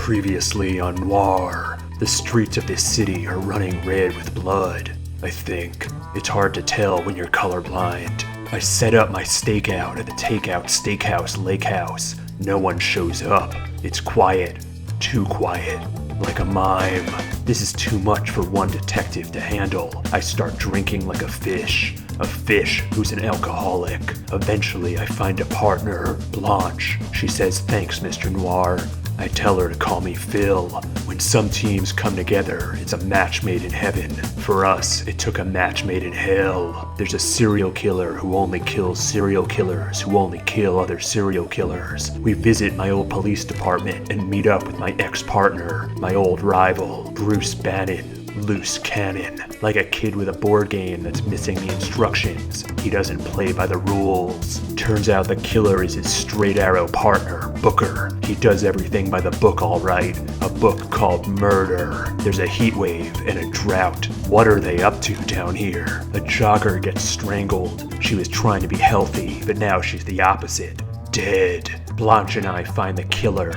Previously on Noir, the streets of this city are running red with blood. I think it's hard to tell when you're colorblind. I set up my stakeout at the takeout steakhouse lake house. No one shows up. It's quiet. Too quiet. Like a mime. This is too much for one detective to handle. I start drinking like a fish. A fish who's an alcoholic. Eventually I find a partner, Blanche. She says, "Thanks, Mr. Noir." I tell her to call me Phil. When some teams come together, it's a match made in heaven. For us, it took a match made in hell. There's a serial killer who only kills serial killers who only kill other serial killers. We visit my old police department and meet up with my ex-partner, my old rival, Bruce Bannon. Loose cannon. Like a kid with a board game that's missing the instructions. He doesn't play by the rules. Turns out the killer is his straight arrow partner, Booker. He does everything by the book all right. A book called Murder. There's a heat wave and a drought. What are they up to down here? A jogger gets strangled. She was trying to be healthy, but now she's the opposite. Dead. Blanche and I find the killer.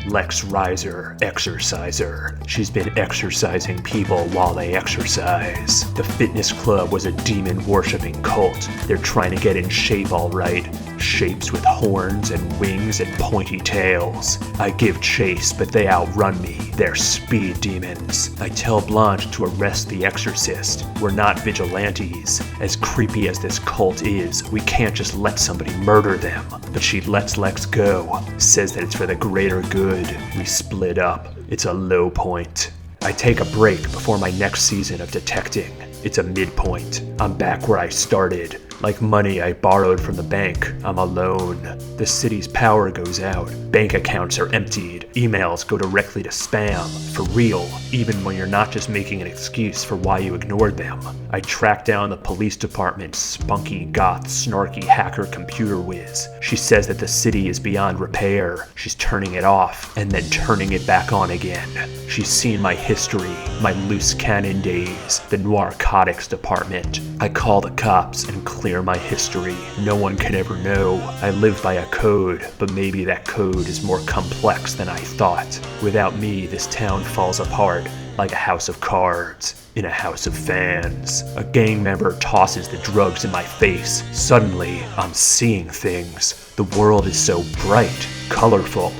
Lex Reiser, exerciser. She's been exercising people while they exercise. The fitness club was a demon-worshipping cult. They're trying to get in shape all right. Shapes with horns and wings and pointy tails. I give chase, but they outrun me. They're speed demons. I tell Blanche to arrest the exorcist. We're not vigilantes. As creepy as this cult is, we can't just let somebody murder them. But she lets Lex go. Says that it's for the greater good. We split up. It's a low point. I take a break before my next season of detecting. It's a midpoint. I'm back where I started. Like money I borrowed from the bank, I'm alone. The city's power goes out. Bank accounts are emptied. Emails go directly to spam. For real, even when you're not just making an excuse for why you ignored them. I track down the police department's spunky, goth, snarky hacker computer whiz. She says that the city is beyond repair. She's turning it off and then turning it back on again. She's seen my history, my loose cannon days, the narcotics department. I call the cops and clear my history. No one can ever know. I live by a code, but maybe that code is more complex than I thought. Without me, this town falls apart like a house of cards in a house of fans. A gang member tosses the drugs in my face. Suddenly, I'm seeing things. The world is so bright, colorful.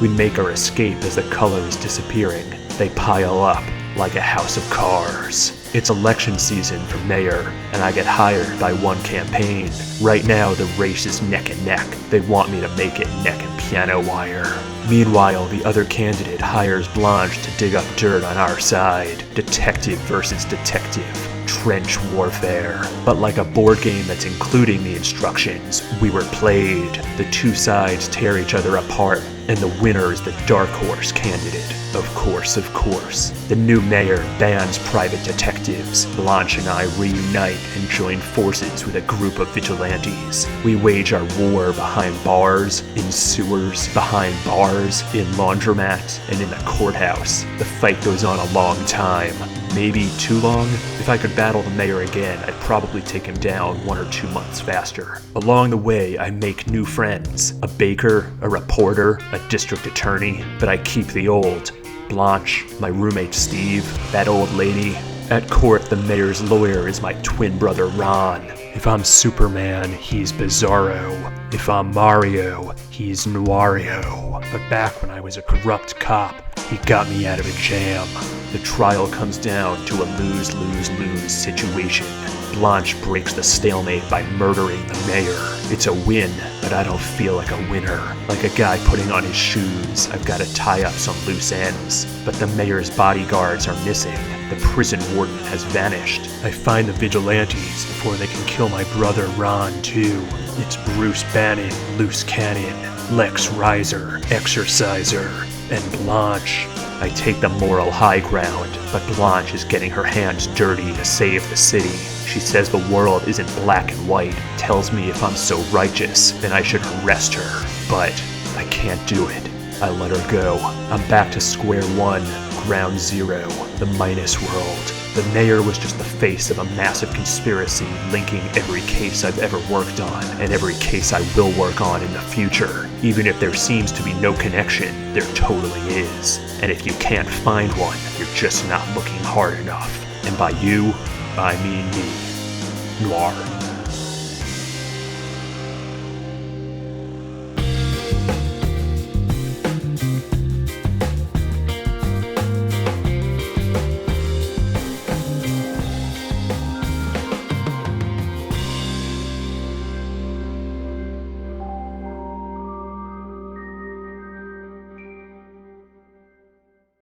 We make our escape as the color is disappearing. They pile up like a house of cars. It's election season for mayor, and I get hired by one campaign. Right now, the race is neck and neck. They want me to make it neck and piano wire. Meanwhile, the other candidate hires Blanche to dig up dirt on our side. Detective versus detective. Trench warfare. But like a board game that's including the instructions, we were played. The two sides tear each other apart, and the winner is the dark horse candidate. Of course. The new mayor bans private detectives. Blanche and I reunite and join forces with a group of vigilantes. We wage our war behind bars, in sewers, behind bars, in laundromats, and in the courthouse. The fight goes on a long time. Maybe too long? If I could battle the mayor again, I'd probably take him down 1 or 2 months faster. Along the way, I make new friends. A baker, a reporter, a district attorney, but I keep the old. Blanche, my roommate Steve, that old lady. At court, the mayor's lawyer is my twin brother Ron. If I'm Superman, he's Bizarro. If I'm Mario, he's Noirio. But back when I was a corrupt cop, he got me out of a jam. The trial comes down to a lose-lose-lose situation. Blanche breaks the stalemate by murdering the mayor. It's a win, but I don't feel like a winner. Like a guy putting on his shoes, I've got to tie up some loose ends. But the mayor's bodyguards are missing. The prison warden has vanished. I find the vigilantes before they can kill my brother Ron too. It's Bruce Bannon, loose cannon, Lex Reiser, exerciser, and Blanche. I take the moral high ground, but Blanche is getting her hands dirty to save the city. She says the world isn't black and white, tells me if I'm so righteous, then I should arrest her. But I can't do it. I let her go. I'm back to square one, ground zero, the minus world. The The mayor was just the face of a massive conspiracy linking every case I've ever worked on and every case I will work on in the future. Even if there seems to be no connection, there totally is. And if you can't find one, you're just not looking hard enough. And by you, I mean me. Noir.